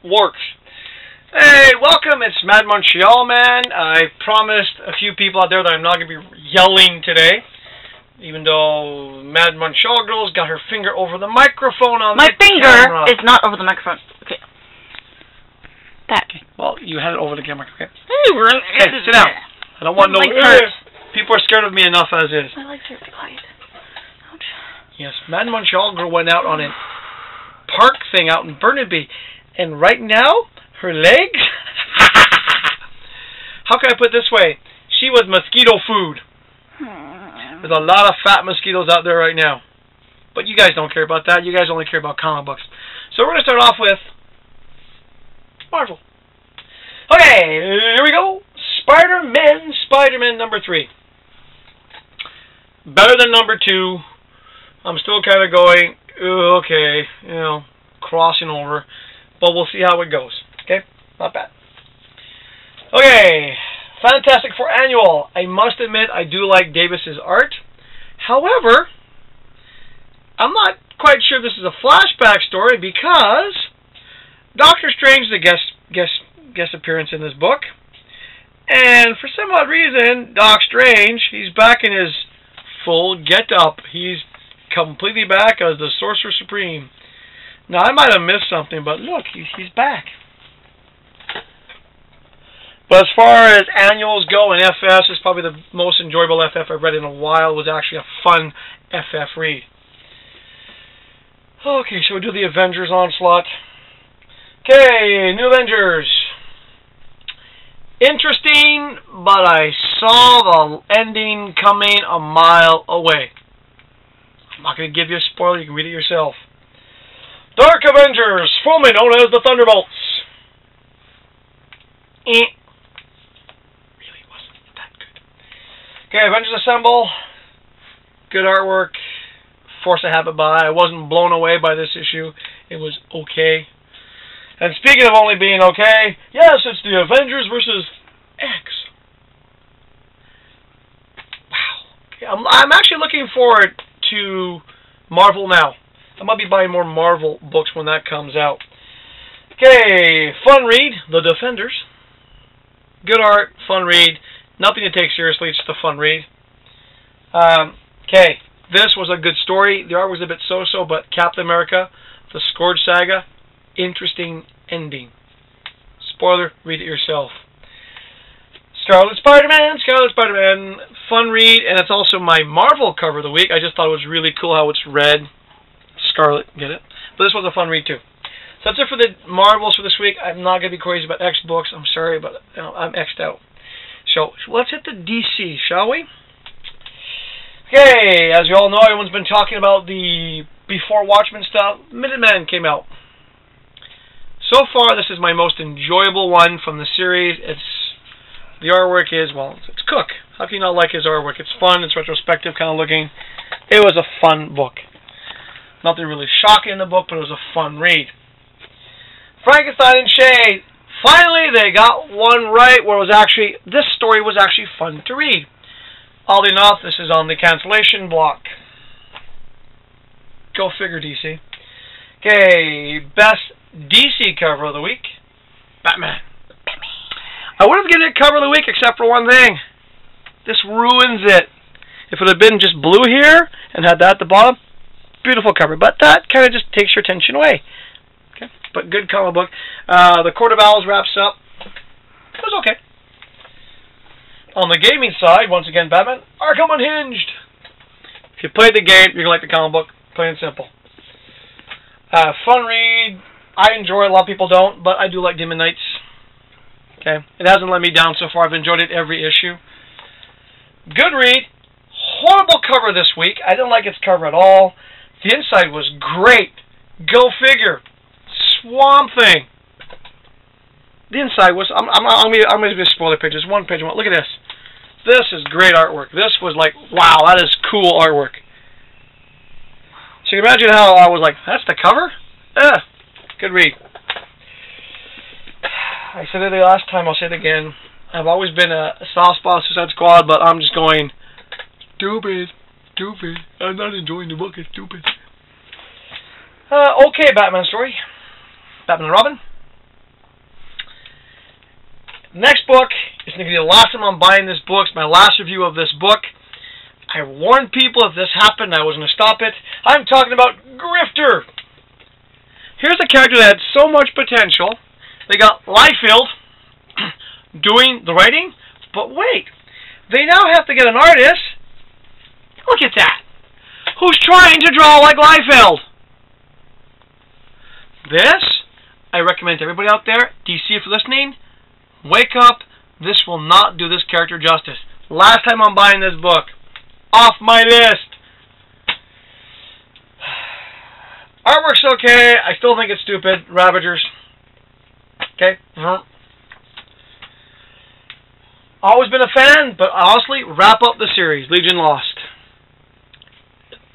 works. Hey, welcome. It's Mad Montreal Man. I promised a few people out there that I'm not going to be yelling today, even though Mad Montreal Girl's got her finger over the microphone on My the finger camera. is not over the microphone. Okay. That. Okay. Well, you had it over the camera. Okay. Okay, Sit down. I don't want no... hurts. People are scared of me enough as is. My legs hurt. Be quiet. Ouch. Yes, Mad Montreal Girl went out on a park thing out in Burnaby, and right now, her legs... How can I put it this way? She was mosquito food. There's a lot of fat mosquitoes out there right now. But you guys don't care about that. You guys only care about comic books. So we're going to start off with Marvel. Okay, here we go. Spider-Man number 3. Better than number 2. I'm still kind of going, okay, crossing over. But we'll see how it goes. Okay? Not bad. Okay. Fantastic Four Annual. I must admit, I do like Davis's art. However, I'm not quite sure this is a flashback story because Doctor Strange is a guest appearance in this book. And for some odd reason, Doc Strange, he's back in his full get-up. He's completely back as the Sorcerer Supreme. Now, I might have missed something, but look, he's back. But as far as annuals go, and FFs is probably the most enjoyable FF I've read in a while. It was actually a fun FF read. Okay, shall we do the Avengers Onslaught? Okay, New Avengers. Interesting, but I saw the ending coming a mile away. I'm not going to give you a spoiler. You can read it yourself. Dark Avengers, formerly known as the Thunderbolts. Really wasn't that good. Okay, Avengers Assemble. Good artwork. Force a habit by. I wasn't blown away by this issue. It was okay. And speaking of only being okay, yes, it's the Avengers versus X. Wow. Okay, I'm actually looking forward to Marvel now. I might be buying more Marvel books when that comes out. Okay, fun read, The Defenders. Good art, fun read. Nothing to take seriously, it's just a fun read. Okay, this was a good story. The art was a bit so-so, but Captain America, The Scourge Saga, interesting ending. Spoiler, read it yourself. Scarlet Spider-Man, fun read, and it's also my Marvel cover of the week. I just thought it was really cool how it's red. Scarlet, get it? But this was a fun read too. So that's it for the Marvels for this week. I'm not going to be crazy about X books. I'm sorry, but I'm X'd out. So let's hit the DC, shall we? Okay, as you all know, everyone's been talking about the Before Watchmen stuff. Minutemen came out. So far, this is my most enjoyable one from the series. The artwork is, well, it's Cook. How can you not like his artwork? It's fun, it's retrospective kind of looking. It was a fun book. Nothing really shocking in the book, but it was a fun read. Frankenstein and Shade. Finally, they got one right where this story was actually fun to read. Oddly enough, this is on the cancellation block. Go figure, DC. Okay, best DC cover of the week. Batman. I would have given it cover of the week except for one thing. This ruins it. If it had been just blue here and had that at the bottom, beautiful cover. But that kind of just takes your attention away. Okay, but good comic book. The Court of Owls wraps up. It was okay. On the gaming side, once again, Batman, Arkham Unhinged. If you played the game, you're going to like the comic book. Plain and simple. Fun read. I enjoy it. A lot of people don't, but I do like Demon Knights. Okay, it hasn't let me down so far. I've enjoyed it every issue. Good read. Horrible cover this week. I didn't like its cover at all. The inside was great. Go figure. Swamp Thing. The inside was... I'm going to spoil the pictures. One page. Look at this. This is great artwork. This was like, wow, that is cool artwork. So you can imagine how I was like, that's the cover? Good read. I said it the last time, I'll say it again. I've always been a soft spot Suicide Squad, but I'm just going, stupid. I'm not enjoying the book, it's stupid. Okay, Batman story. Batman and Robin. Next book is going to be the last time I'm buying this book. It's my last review of this book. I warned people if this happened, I was going to stop it. I'm talking about Grifter. Here's a character that had so much potential. They got Liefeld doing the writing, but wait, they now have to get an artist. Look at that. Who's trying to draw like Liefeld? This, I recommend to everybody out there, DC if you're listening, wake up. This will not do this character justice. Last time I'm buying this book. Off my list. Artwork's okay. I still think it's stupid. Ravagers. Okay. Always been a fan, but honestly, wrap up the series. Legion Lost.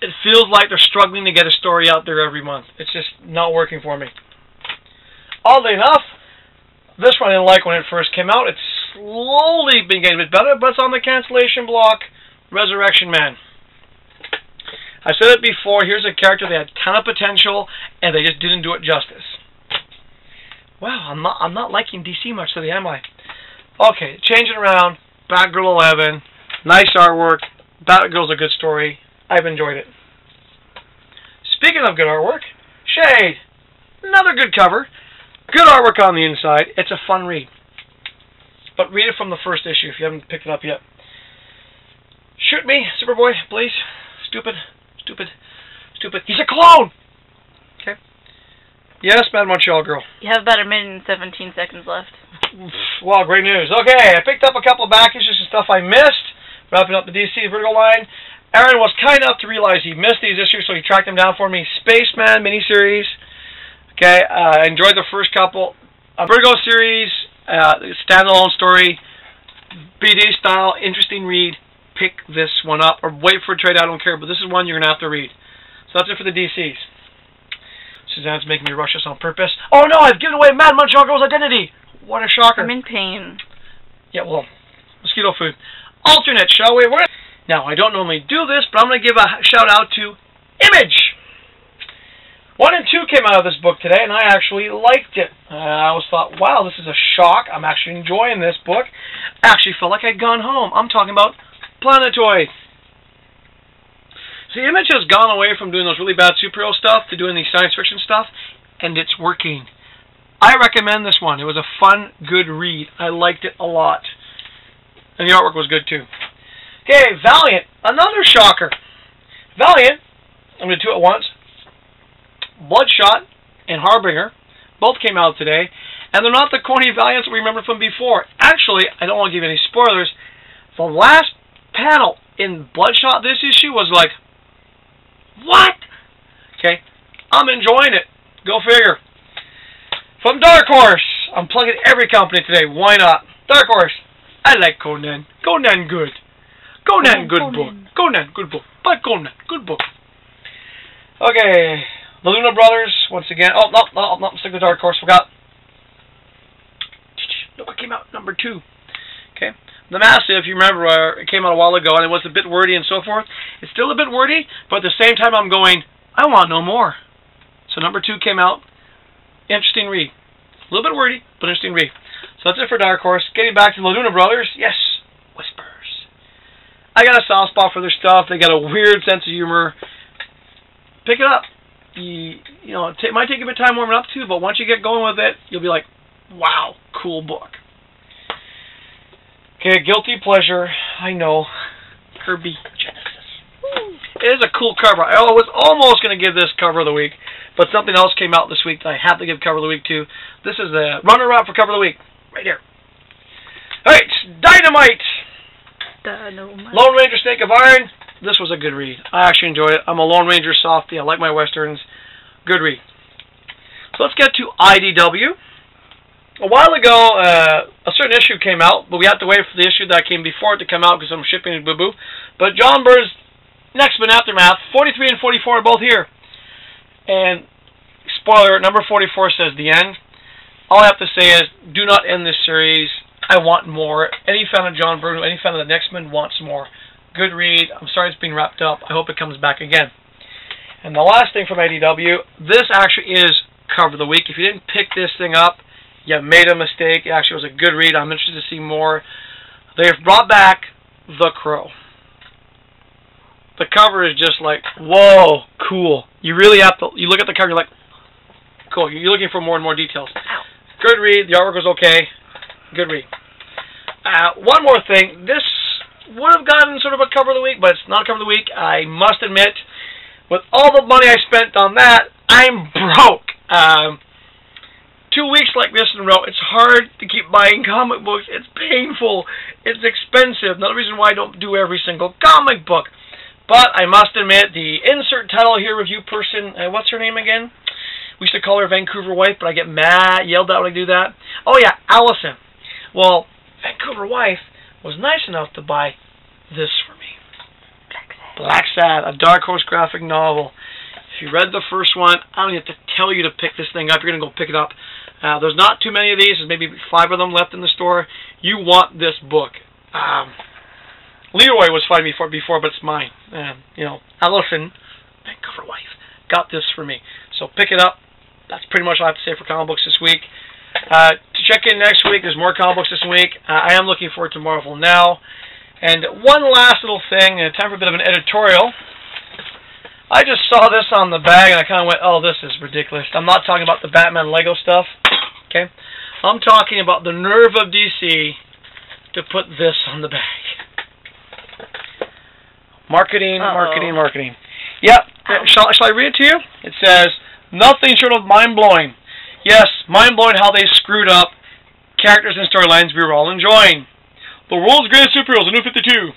It feels like they're struggling to get a story out there every month. It's just not working for me. Oddly enough, this one I didn't like when it first came out. It's slowly been getting a bit better, but it's on the cancellation block. Resurrection Man. I said it before, here's a character that had a ton of potential, and they just didn't do it justice. Wow, I'm not liking DC much today, am I? Okay, changing around. Batgirl 11. Nice artwork. Batgirl's a good story. I've enjoyed it. Speaking of good artwork, Shade. Another good cover. Good artwork on the inside. It's a fun read. But read it from the first issue if you haven't picked it up yet. Shoot me, Superboy, please. Stupid. Stupid. Stupid. He's a clone! Okay. Yes, Mad Montreal Girl. You have about a minute and 17 seconds left. Well, great news. Okay, I picked up a couple of back issues and stuff I missed. Wrapping up the DC Vertigo line. Aaron was kind enough to realize he missed these issues, so he tracked them down for me. Spaceman miniseries. Okay, I enjoyed the first couple. A Vertigo series, standalone story, BD style, interesting read. Pick this one up, or wait for a trade, I don't care, but this is one you're going to have to read. So that's it for the DCs. Suzanne's making me rush this on purpose. Oh no, I've given away Mad Montreal Girl's identity! What a shocker. I'm in pain. Yeah, well, mosquito food. Alternate, shall we? Now, I don't normally do this, but I'm going to give a shout out to Image. 1 and 2 came out of this book today, and I actually liked it. I always thought, wow, this is a shock. I'm actually enjoying this book. I actually felt like I'd gone home. I'm talking about Planetoid. See, Image has gone away from doing those really bad superhero stuff to doing the science fiction stuff, and it's working. I recommend this one. It was a fun, good read. I liked it a lot. And the artwork was good, too. Okay, Valiant. Another shocker. Valiant, I'm going to do it once. Bloodshot and Harbinger both came out today, and they're not the corny Valiants we remember from before. Actually, I don't want to give any spoilers. The last panel in Bloodshot this issue was like, what? Okay, I'm enjoying it. Go figure. From Dark Horse, I'm plugging every company today. Why not? Dark Horse. I like Conan. Conan good. Conan good book. Conan good book. But Conan good book. Okay, the Luna Brothers once again. Oh no, stick with Dark Horse. Forgot. Look what came out number 2. Okay. The Massive, you remember, it came out a while ago, and it was a bit wordy and so forth. It's still a bit wordy, but at the same time I'm going, I want no more. So number 2 came out. Interesting read. A little bit wordy, but interesting read. So that's it for Dark Horse. Getting back to the Luna Brothers, yes, Whispers. I got a soft spot for their stuff. They got a weird sense of humor. Pick it up. You know, it might take a bit of time warming up to, but once you get going with it, you'll be like, wow, cool book. Okay, Guilty Pleasure. I know. Kirby Genesis. It is a cool cover. I was almost going to give this cover of the week, but something else came out this week that I have to give cover of the week to. This is the runner-up for cover of the week. Right here. Alright, Dynamite. Lone Ranger Snake of Iron. This was a good read. I actually enjoyed it. I'm a Lone Ranger softie. I like my westerns. Good read. So let's get to IDW. A while ago, a certain issue came out, but we had to wait for the issue that came before it to come out because I'm shipping it boo-boo. But John Byrne's X-Men Aftermath, 43 and 44 are both here. And, spoiler, number 44 says the end. All I have to say is, do not end this series. I want more. Any fan of John Byrne, any fan of the X-Men wants more. Good read. I'm sorry it's being wrapped up. I hope it comes back again. And the last thing from IDW, this actually is cover of the week. If you didn't pick this thing up, you made a mistake. Actually, it was a good read. I'm interested to see more. They've brought back The Crow. The cover is just like, whoa, cool. You really have to, you look at the cover, you're like, cool. You're looking for more and more details. Ow. Good read. The artwork was okay. Good read. One more thing. This would have gotten sort of a cover of the week, but it's not a cover of the week. I must admit, with all the money I spent on that, I'm broke. 2 weeks like this in a row, it's hard to keep buying comic books. It's painful. It's expensive. Another reason why I don't do every single comic book. But I must admit, the insert title here, review person, what's her name again? We used to call her Vancouver Wife, but I get mad, yelled at when I do that. Oh yeah, Allison. Well, Vancouver Wife was nice enough to buy this for me. Black Sad, a Dark Horse graphic novel. If you read the first one, I don't have to tell you to pick this thing up. You're going to go pick it up. There's not too many of these. There's maybe 5 of them left in the store. You want this book. Leroy was fighting me for it before, but it's mine. You know, Allison, Vancouver Wife, got this for me. So pick it up. That's pretty much all I have to say for comic books this week. To check in next week, there's more comic books this week. I am looking forward to Marvel Now. And one last little thing, time for a bit of an editorial. I just saw this on the bag and I kind of went, oh, this is ridiculous. I'm not talking about the Batman Lego stuff. Okay? I'm talking about the nerve of DC to put this on the bag. Marketing, marketing, marketing. Yep. Shall I read it to you? It says, nothing short of mind-blowing. Yes, mind-blowing how they screwed up characters and storylines we were all enjoying. The world's greatest superheroes, the New 52.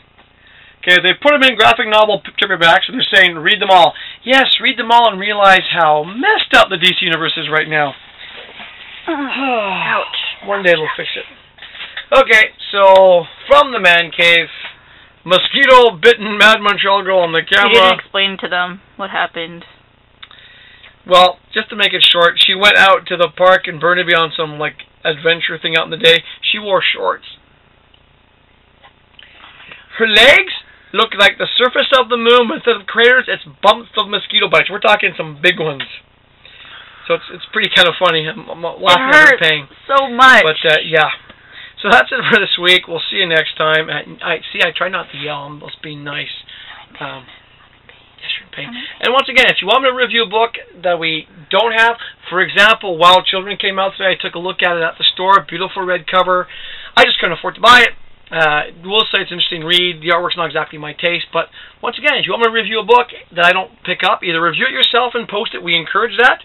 Okay, they put them in graphic novel paperbacks, and they're saying, read them all. Yes, read them all and realize how messed up the DC Universe is right now. Ouch. One day it'll fix it. Okay, so, from the man cave, mosquito-bitten Mad Montreal girl on the camera. You didn't explain to them what happened. Well, just to make it short, she went out to the park in Burnaby on some, like, adventure thing out in the day. She wore shorts. Her legs look like the surface of the moon, but instead of craters, it's bumps of mosquito bites. We're talking some big ones. So it's pretty kind of funny. I'm laughing at her pain. So much. But, yeah. So that's it for this week. We'll see you next time. I try not to yell. I'm just being nice. Yes, you're in pain. And once again, if you want me to review a book that we don't have, for example, Wild Children came out today. I took a look at it at the store. Beautiful red cover. I just couldn't afford to buy it. We'll say it's an interesting read. The artwork's not exactly my taste, but once again, if you want me to review a book that I don't pick up, either review it yourself and post it. We encourage that.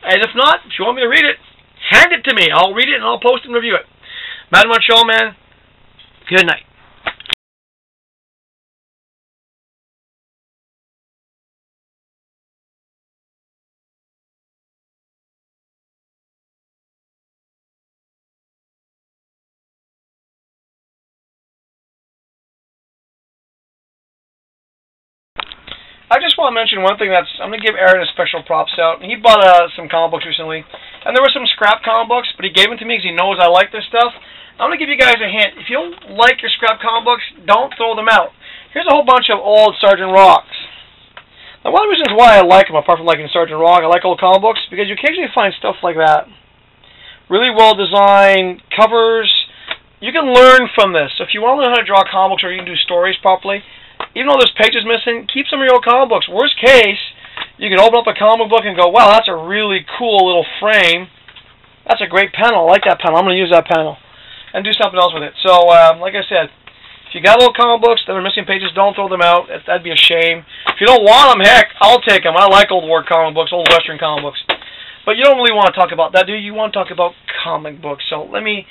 And if not, if you want me to read it, hand it to me. I'll read it and I'll post and review it. Mad Montreal Man, good night. I just want to mention one thing I'm going to give Aaron a special props out. He bought some comic books recently, and there were some scrap comic books, but he gave them to me because he knows I like this stuff. I'm going to give you guys a hint. If you don't like your scrap comic books, don't throw them out. Here's a whole bunch of old Sergeant Rocks. Now, one of the reasons why I like them, apart from liking Sergeant Rock, I like old comic books, because you occasionally find stuff like that. Really well-designed covers. You can learn from this. So if you want to learn how to draw comic books or you can do stories properly, even though there's pages missing, keep some of your old comic books. Worst case, you can open up a comic book and go, wow, that's a really cool little frame. That's a great panel. I like that panel. I'm going to use that panel and do something else with it. So, like I said, if you got old comic books that are missing pages, don't throw them out. That'd be a shame. If you don't want them, heck, I'll take them. I like old war comic books, old Western comic books. But you don't really want to talk about that, do you? You want to talk about comic books. So let me